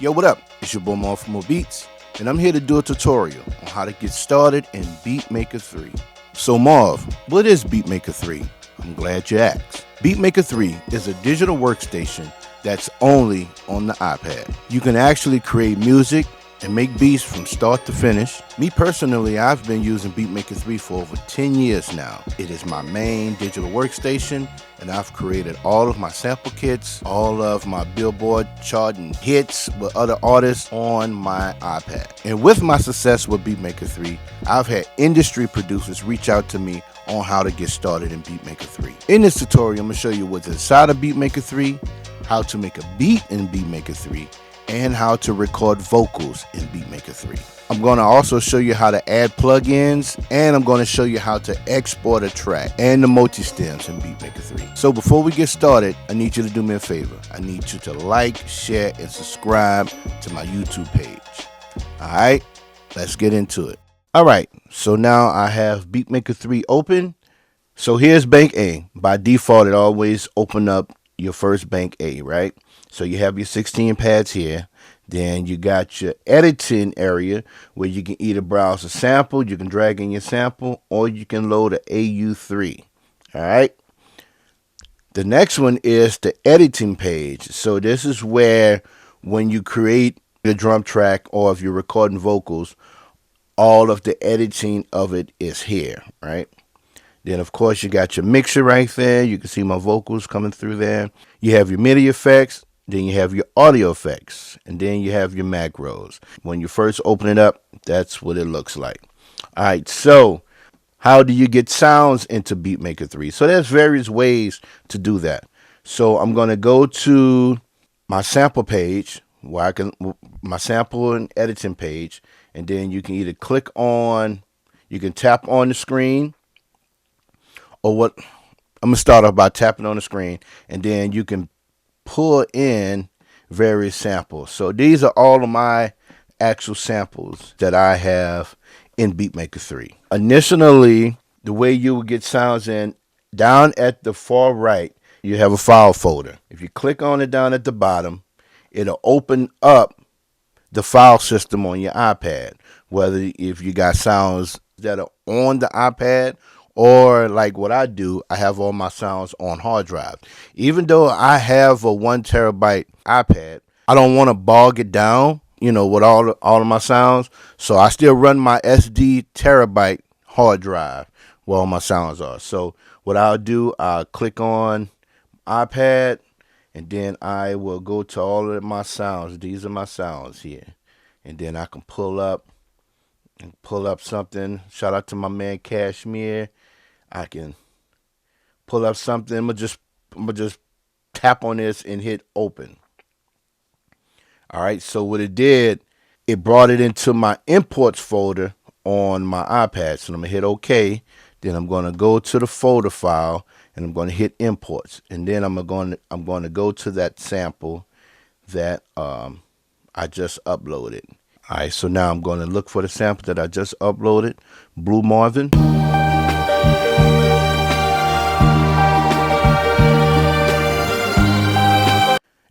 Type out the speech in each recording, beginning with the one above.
Yo, what up? It's your boy Marv from More Beats, and I'm here to do a tutorial on how to get started in BeatMaker 3. So Marv, what is BeatMaker 3? I'm glad you asked. BeatMaker 3 is a digital workstation that's only on the iPad. You can actually create music and make beats from start to finish. Me personally, I've been using BeatMaker 3 for over 10 years now. It is my main digital workstation, and I've created all of my sample kits, all of my Billboard charting hits with other artists on my iPad. And with my success with BeatMaker 3, I've had industry producers reach out to me on how to get started in BeatMaker 3. In this tutorial, I'm going to show you what's inside of BeatMaker 3, how to make a beat in BeatMaker 3, and how to record vocals in BeatMaker 3. I'm going to also show you how to add plugins, and I'm going to show you how to export a track and the multi-stems in BeatMaker 3. So before we get started, I need you to do me a favor. I need you to like, share, and subscribe to my YouTube page. Alright, let's get into it. Alright, so now I have BeatMaker 3 open. So here's Bank A. By default, it always open up your first Bank A, right? So you have your 16 pads here. Then you got your editing area where you can either browse a sample, you can drag in your sample, or you can load a AU3. All right. The next one is the editing page. So this is where when you create the drum track or if you're recording vocals, all of the editing of it is here, right? Then, of course, you got your mixer right there. You can see my vocals coming through there. You have your MIDI effects. Then you have your audio effects. And then you have your macros. When you first open it up, that's what it looks like. All right, so how do you get sounds into BeatMaker 3? So there's various ways to do that. So I'm going to go to my sample page, where I can my sample and editing page. And then you can either click on, you can tap on the screen. Or what I'm going to start off by tapping on the screen, and then you can pull in various samples. So these are all of my actual samples that I have in BeatMaker 3. Initially, the way you would get sounds in, down at the far right, you have a file folder. If you click on it down at the bottom, it'll open up the file system on your iPad, whether if you got sounds that are on the iPad, or like what I do, I have all my sounds on hard drive. Even though I have a 1 terabyte iPad, I don't want to bog it down, with all of my sounds. So I still run my SD terabyte hard drive where all my sounds are. So what I'll do, I'll click on iPad, and then I will go to all of my sounds. These are my sounds here. And then I can pull up something. Shout out to my man Cashmere. I can pull up something. I'm gonna just tap on this and hit open. All right. So what it did, it brought it into my imports folder on my iPad. So I'm gonna hit OK. Then I'm gonna go to the folder file and I'm gonna hit imports. And then I'm gonna go to that sample that I just uploaded. All right. So now I'm gonna look for the sample that I just uploaded, Blue Marvin.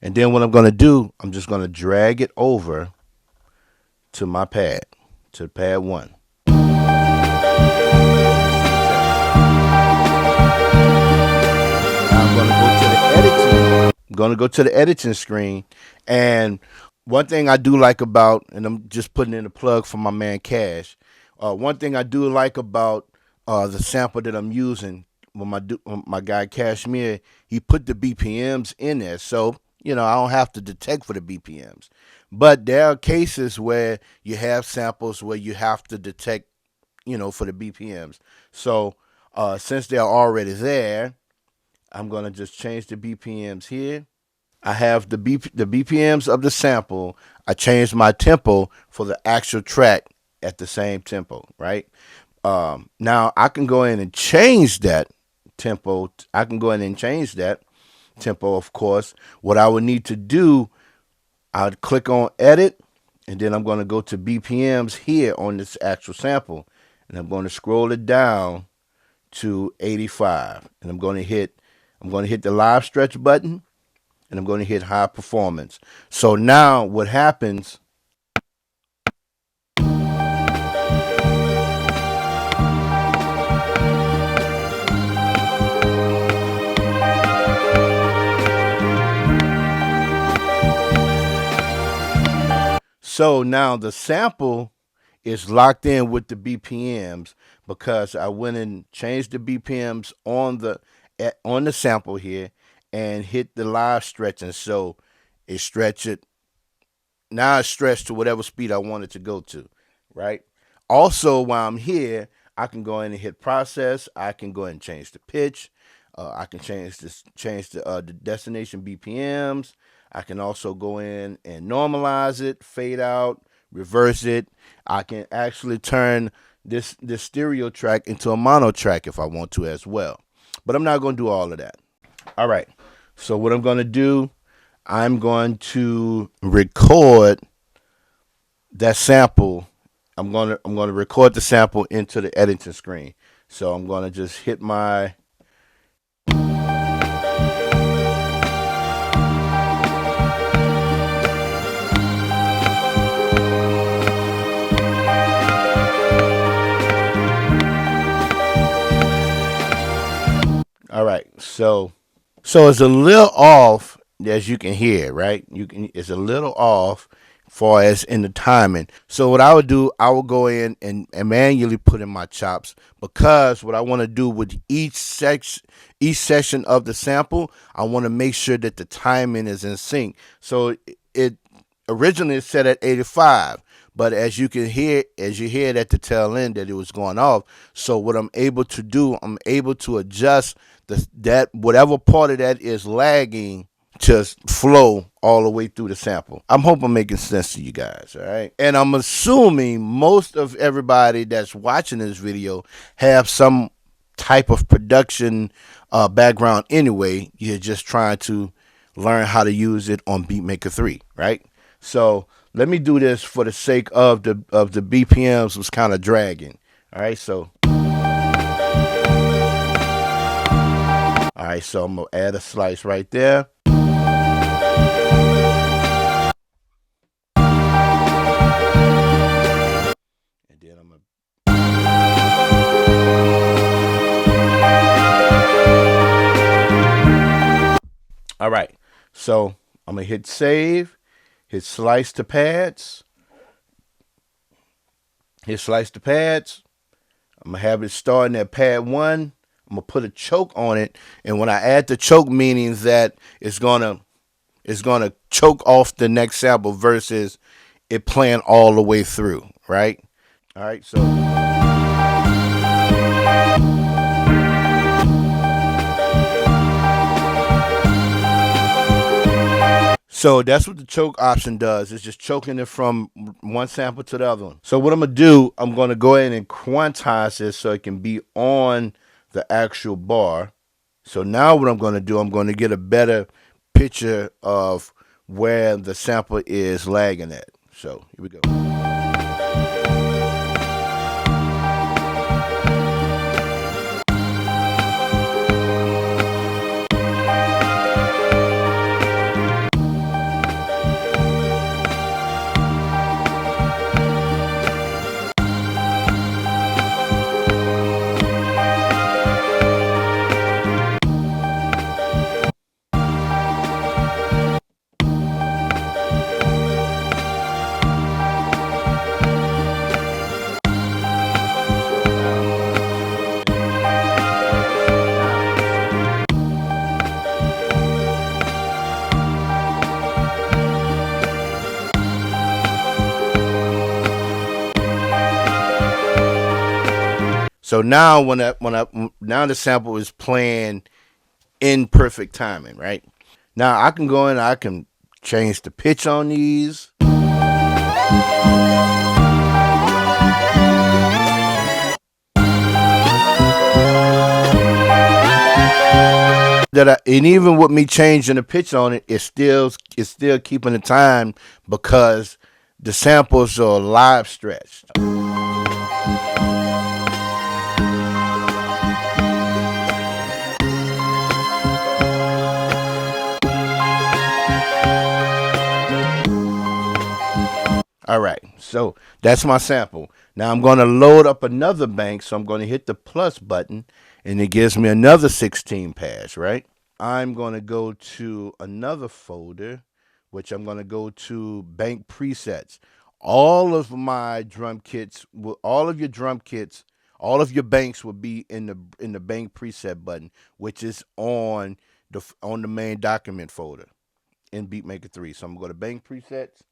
And then what I'm going to do, I'm just going to drag it over to my pad, to pad 1. Now I'm going to go to the editing screen. And one thing I do like about, and I'm just putting in a plug for my man Cash, one thing I do like about the sample that I'm using with my guy Cashmere, he put the BPMs in there. So I don't have to detect for the BPMs. But there are cases where you have samples where you have to detect, for the BPMs. So since they're already there, I'm going to just change the BPMs here. I have the BPMs of the sample. I changed my tempo for the actual track at the same tempo, right? Now I can go in and change that tempo. Of course. What I would need to do, I'd click on edit, and then I'm going to go to BPMs here on this actual sample, and I'm going to scroll it down to 85, and I'm going to hit the live stretch button, and I'm going to hit high performance. So now what happens, so now the sample is locked in with the BPMs because I went and changed the BPMs on the sample here and hit the live stretching. So it stretch it. Now it's stretched to whatever speed I want it to go to, right? Also, while I'm here, I can go in and hit process. I can go ahead and change the pitch. I can change the destination BPMs. I can also go in and normalize it, fade out, reverse it. I can actually turn this stereo track into a mono track if I want to as well. But I'm not going to do all of that. All right. So what I'm going to do, I'm going to record that sample. I'm going to record the sample into the editing screen. So I'm going to just hit my All right. So it's a little off, as you can hear, right? It's a little off far as in the timing. So what I would do, I will go in and manually put in my chops, because what I want to do with each session of the sample, I want to make sure that the timing is in sync. So it originally it's set at 85, but as you hear it at the tail end that it was going off. So what I'm able to do, I'm able to adjust that whatever part of that is lagging just flow all the way through the sample. I'm hoping I'm making sense to you guys, all right? And I'm assuming most of everybody that's watching this video have some type of production background anyway. You're just trying to learn how to use it on BeatMaker 3, right? So let me do this for the sake of the BPMs was kind of dragging. All right, so I'm gonna add a slice right there. And then I'm gonna All right. So I'm gonna hit save, hit slice to pads. Hit slice to pads. I'm gonna have it starting at pad 1. I'm gonna put a choke on it, and when I add the choke, meaning that it's gonna choke off the next sample versus it playing all the way through, right? All right, so that's what the choke option does. It's just choking it from one sample to the other one. So what I'm gonna do, I'm gonna go ahead and quantize this so it can be on the actual bar. So now what I'm gonna do, I'm gonna get a better picture of where the sample is lagging at. So here we go. So now now the sample is playing in perfect timing, right? Now I can go in, I can change the pitch on these. And even with me changing the pitch on it, it's still keeping the time because the samples are live stretched. All right, so that's my sample. Now I'm going to load up another bank, so I'm going to hit the plus button, and it gives me another 16 pads, right? I'm going to go to another folder, which I'm going to go to bank presets. All of my drum kits, all of your drum kits, all of your banks will be in the bank preset button, which is on the main document folder in BeatMaker 3. So I'm going to go to bank presets,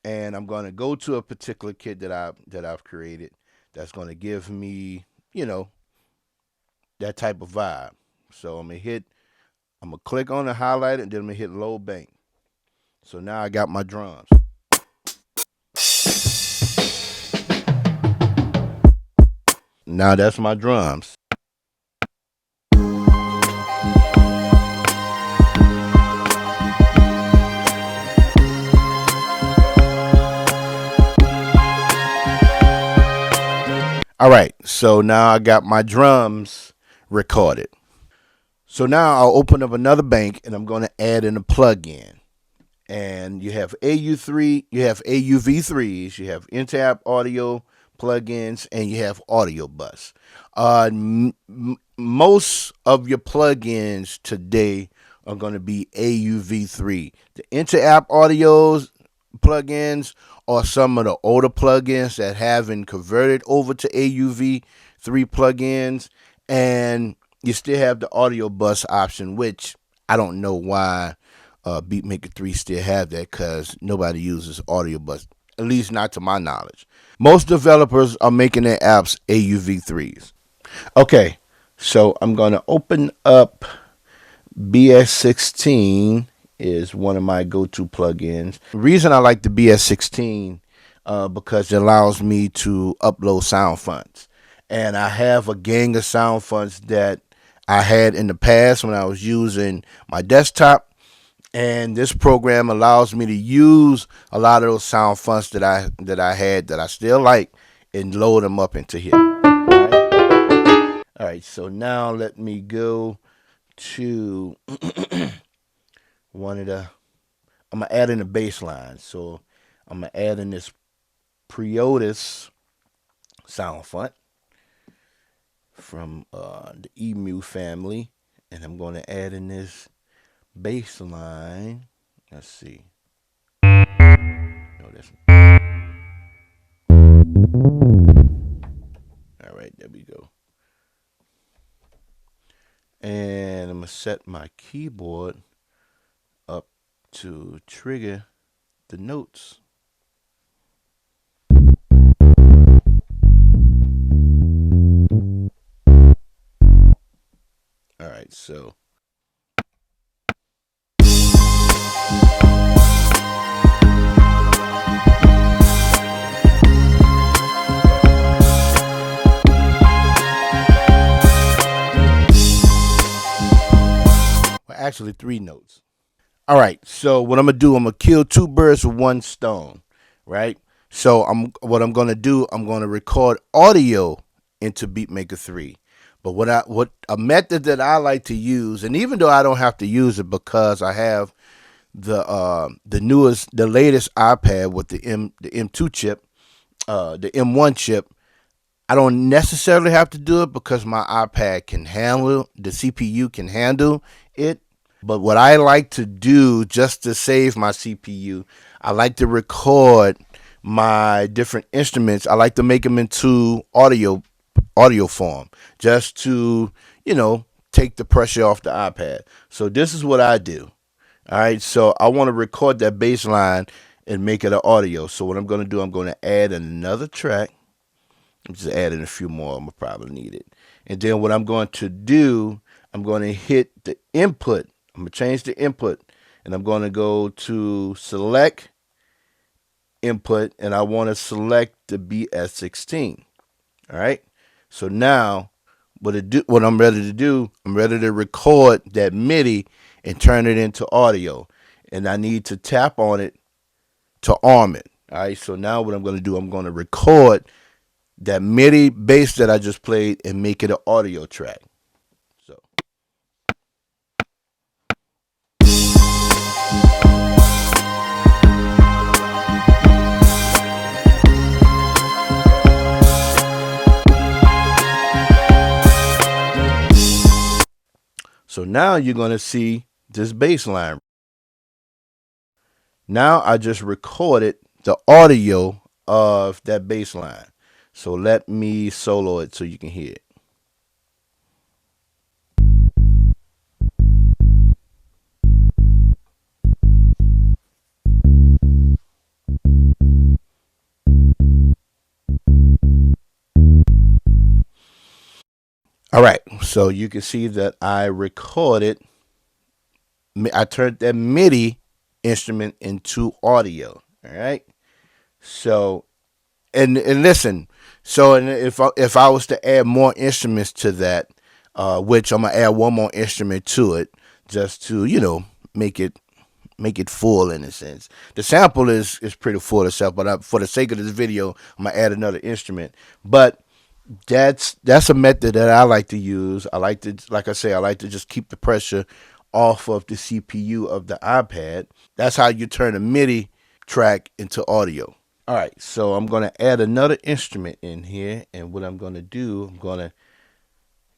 and I'm going to go to a particular kit that I've created that's going to give me, that type of vibe. So I'm gonna click on the highlight, and then I'm gonna hit low bank. So now I got my drums. Now that's my drums. All right, so now I got my drums recorded. So now I'll open up another bank, and I'm gonna add in a plug-in. And you have AU3, you have AUV3s, you have inter-app audio plugins, and you have audio bus. Most of your plugins today are going to be AUV3. The inter-app audios plugins are some of the older plugins that haven't converted over to AUV3 plugins, and you still have the audio bus option, which I don't know why BeatMaker 3 still have that, because nobody uses audio bus, at least not to my knowledge. Most developers are making their apps AUV3s. Okay, so I'm going to open up BS16 is one of my go-to plugins. The reason I like the BS16 because it allows me to upload sound fonts. And I have a gang of sound fonts that I had in the past when I was using my desktop, and this program allows me to use a lot of those sound fonts that I had that I still like, and load them up into here. All right, so now let me go to one of the. I'm gonna add in the bass line, so I'm gonna add in this Priotis sound font from the Emu family, and I'm gonna add in this bass line. Let's see. No, that's. All right, there we go. And I'm gonna set my keyboard up to trigger the notes. All right, so well, actually 3 notes. All right, so what I'm gonna do, I'm gonna kill 2 birds with 1 stone, right? So what I'm gonna do, I'm gonna record audio into BeatMaker 3. But what a method that I like to use, and even though I don't have to use it because I have the latest iPad with the M2 chip, the M1 chip, I don't necessarily have to do it because my iPad can handle, the CPU can handle it. But what I like to do, just to save my CPU, I like to record my different instruments. I like to make them into audio form, just to, take the pressure off the iPad. So this is what I do. All right, so I want to record that bass line and make it an audio. So what I'm going to do, I'm going to add another track. I'm just adding a few more. I'm going to probably need it. And then what I'm going to do, I'm going to hit the input. I'm going to change the input, and I'm going to go to select input, and I want to select the BS16. All right. So now what I'm ready to do, I'm ready to record that MIDI and turn it into audio. And I need to tap on it to arm it. All right. So now what I'm going to do, I'm going to record that MIDI bass that I just played and make it an audio track. So. So now you're going to see this bass line. Now I just recorded the audio of that bass line. So let me solo it so you can hear it. All right, so you can see that I turned that MIDI instrument into audio. All right, so and listen, so and if I was to add more instruments to that, which I'm gonna add one more instrument to it, just to make it full in a sense. The sample is pretty full itself, but for the sake of this video, I'm gonna add another instrument. But that's a method that I like to use. I like to, like I say, I like to just keep the pressure off of the CPU of the iPad. That's how you turn a MIDI track into audio. All right, so I'm going to add another instrument in here, and what I'm going to do, I'm going to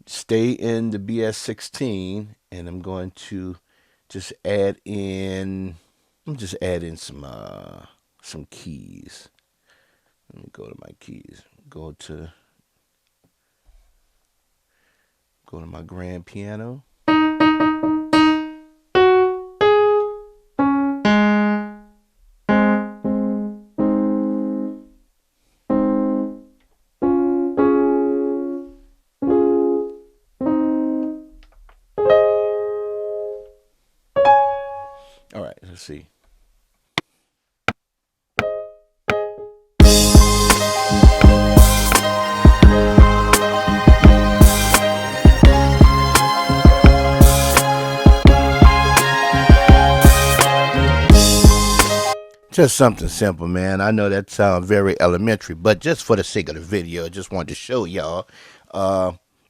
stay in the BS16, and I'm going to just add in, some keys. Let me go to my keys. Go to my grand piano. All right, let's see. Just something simple, man. I know that sounds very elementary, but just for the sake of the video, I just wanted to show y'all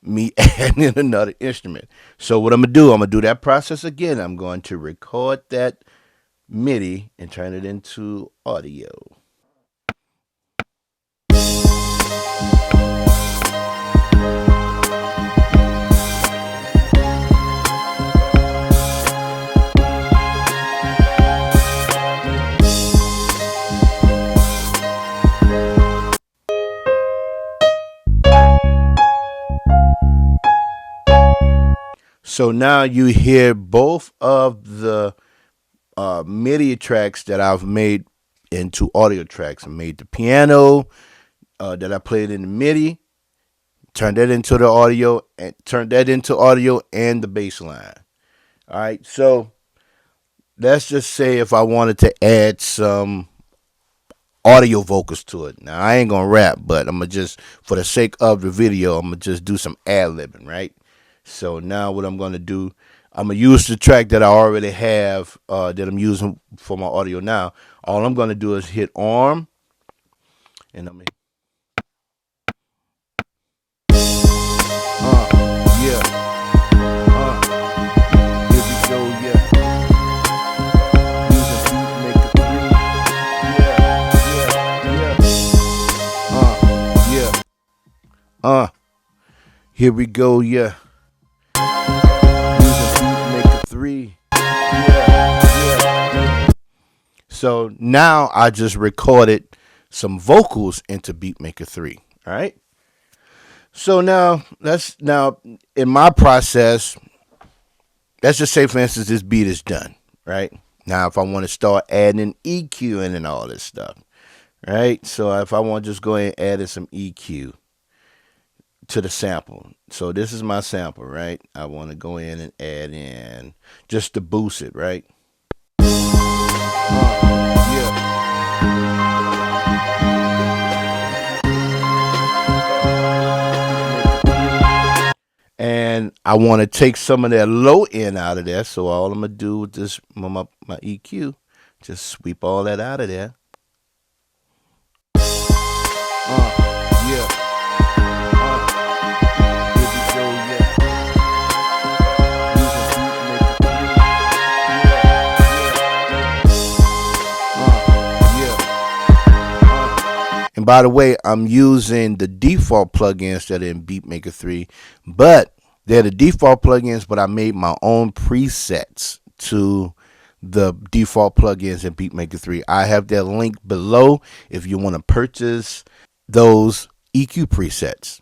me adding in another instrument. So what I'm going to do that process again. I'm going to record that MIDI and turn it into audio. So now you hear both of the MIDI tracks that I've made into audio tracks. I made the piano that I played in the MIDI, turned that into the audio, and the bass line. All right, so let's just say if I wanted to add some audio vocals to it. Now I ain't gonna rap, but I'm gonna just, for the sake of the video, I'm gonna just do some ad-libbing, right? So now what I'm gonna do, I'm gonna use the track that I already have that I'm using for my audio now. All I'm gonna do is hit arm, and I'm gonna yeah. Here we go, yeah. Using BeatMaker 3. Yeah. Here we go, yeah. Using BeatMaker 3. Yeah. So now I just recorded some vocals into BeatMaker 3. All right. So now in my process, let's just say, for instance, this beat is done, right? Now, if I want to start adding an EQ in and all this stuff, right? So if I want to just go ahead and add in some EQ to the sample. So this is my sample, right? I want to go in and add in just to boost it, right? Yeah. And I want to take some of that low end out of there. So all I'm going to do with this, my EQ, just sweep all that out of there. Yeah. Here we go, yeah. And by the way, I'm using the default plugins that are in BeatMaker 3, but They're the default plugins, but I made my own presets to the default plugins in BeatMaker 3. I have that link below if you want to purchase those EQ presets.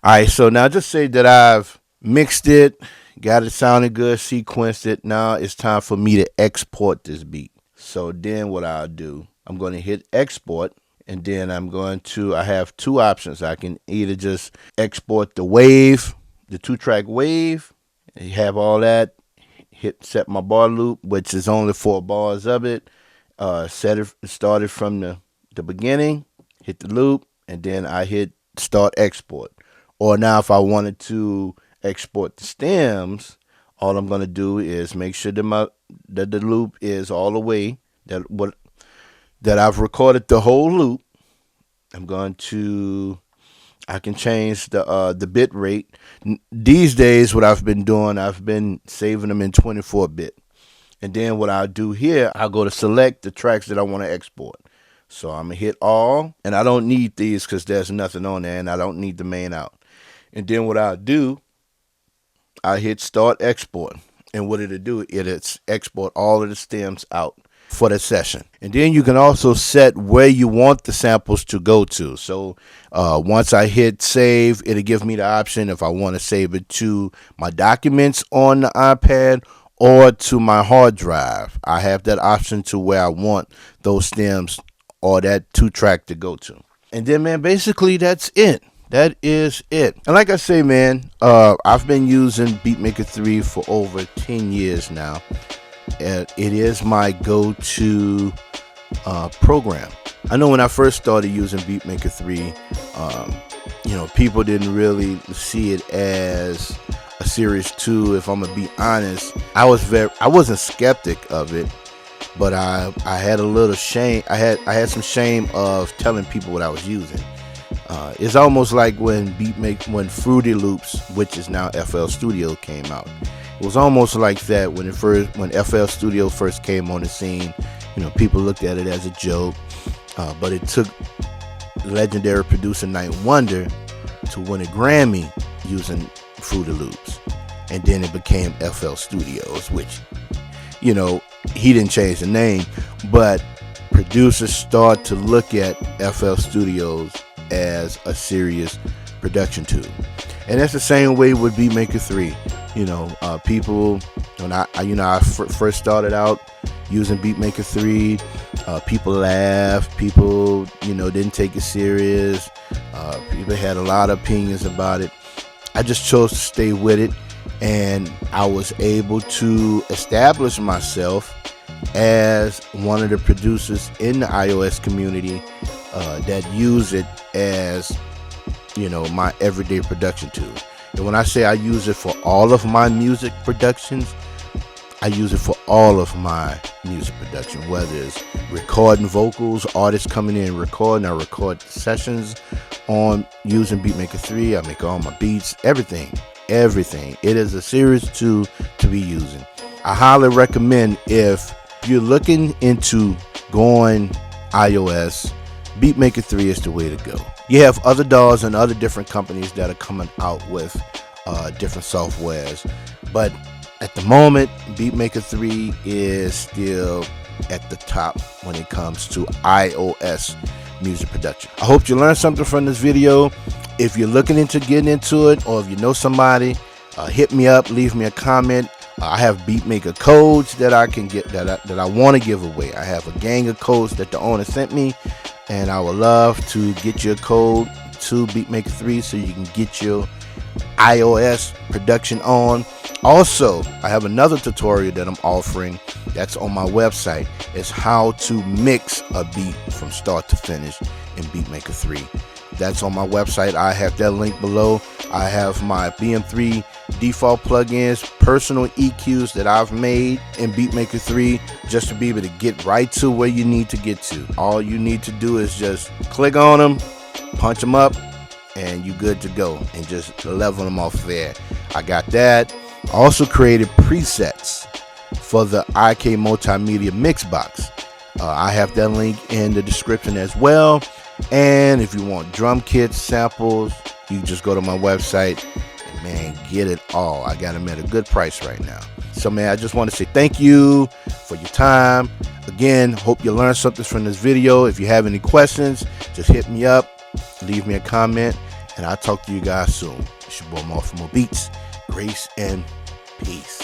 Alright, so now just say that I've mixed it, got it sounding good, sequenced it. Now it's time for me to export this beat. So then what I'll do, I'm going to hit export, and then I have two options. I can either just export the wave, the 2-track wave, and you have all that, set my bar loop, which is only 4 bars of it, started from the beginning, hit the loop, and then I hit start export. Or now if I wanted to export the stems, all I'm going to do is make sure that the loop is all the way, that I've recorded the whole loop. I can change the bit rate. These days, what I've been doing, I've been saving them in 24-bit. And then what I'll do here, I'll go to select the tracks that I want to export. So I'm going to hit all, and I don't need these because there's nothing on there, and I don't need the main out. And then what I'll do, I hit start export. And what it'll do, it'll export all of the stems out for the session. And then you can also set where you want the samples to go to. So once I hit save, it'll give me the option if I want to save it to my documents on the iPad or to my hard drive. I have that option to where I want those stems or that 2-track to go to. And then, man, basically that's it. That is it. And like I say, man, I've been using BeatMaker 3 for over 10 years now. And it is my go-to program. I know when I first started using BeatMaker 3, people didn't really see it as a serious tool. If I'm gonna be honest, I wasn't skeptic of it, but I had a little shame. I had some shame of telling people what I was using. It's almost like when Fruity Loops, which is now FL Studio, came out. It was almost like that when FL Studio first came on the scene. People looked at it as a joke, but it took legendary producer Night Wonder to win a Grammy using Fruity Loops, and then it became FL Studios, which he didn't change the name, but producers start to look at FL Studios as a serious production tool. And that's the same way with BeatMaker 3. People, when I first started out using BeatMaker 3, people laughed, people, didn't take it serious. People had a lot of opinions about it. I just chose to stay with it, and I was able to establish myself as one of the producers in the iOS community that use it as my everyday production tool. And when I say I use it for all of my music productions, I use it for all of my music production, whether it's recording vocals, artists coming in and recording. I record sessions on using BeatMaker 3. I make all my beats, everything. It is a serious tool to be using. I highly recommend, if you're looking into going iOS, BeatMaker 3 is the way to go. You have other DAWs and other different companies that are coming out with different softwares, but at the moment, BeatMaker 3 is still at the top when it comes to iOS music production. I hope you learned something from this video. If you're looking into getting into it, or if you know somebody, hit me up, leave me a comment. I have BeatMaker codes that I can get, that I want to give away. I have a gang of codes that the owner sent me, and I would love to get your code to BeatMaker 3 so you can get your iOS production on. Also, I have another tutorial that I'm offering that's on my website. It's how to mix a beat from start to finish in BeatMaker 3. That's on my website. I have that link below. I have my BM3 default plugins, personal EQs that I've made in BeatMaker 3 just to be able to get right to where you need to get to. All you need to do is just click on them, punch them up, and you good to go, and just level them off there. I got that. I also created presets for the IK Multimedia Mix Box. I have that link in the description as well. And if you want drum kits, samples, you just go to my website and, man, get it all. I got them at a good price right now. So, man, I just want to say thank you for your time. Again, hope you learned something from this video. If you have any questions, just hit me up, leave me a comment, and I'll talk to you guys soon. It's your boy More for More Beats. Grace and peace.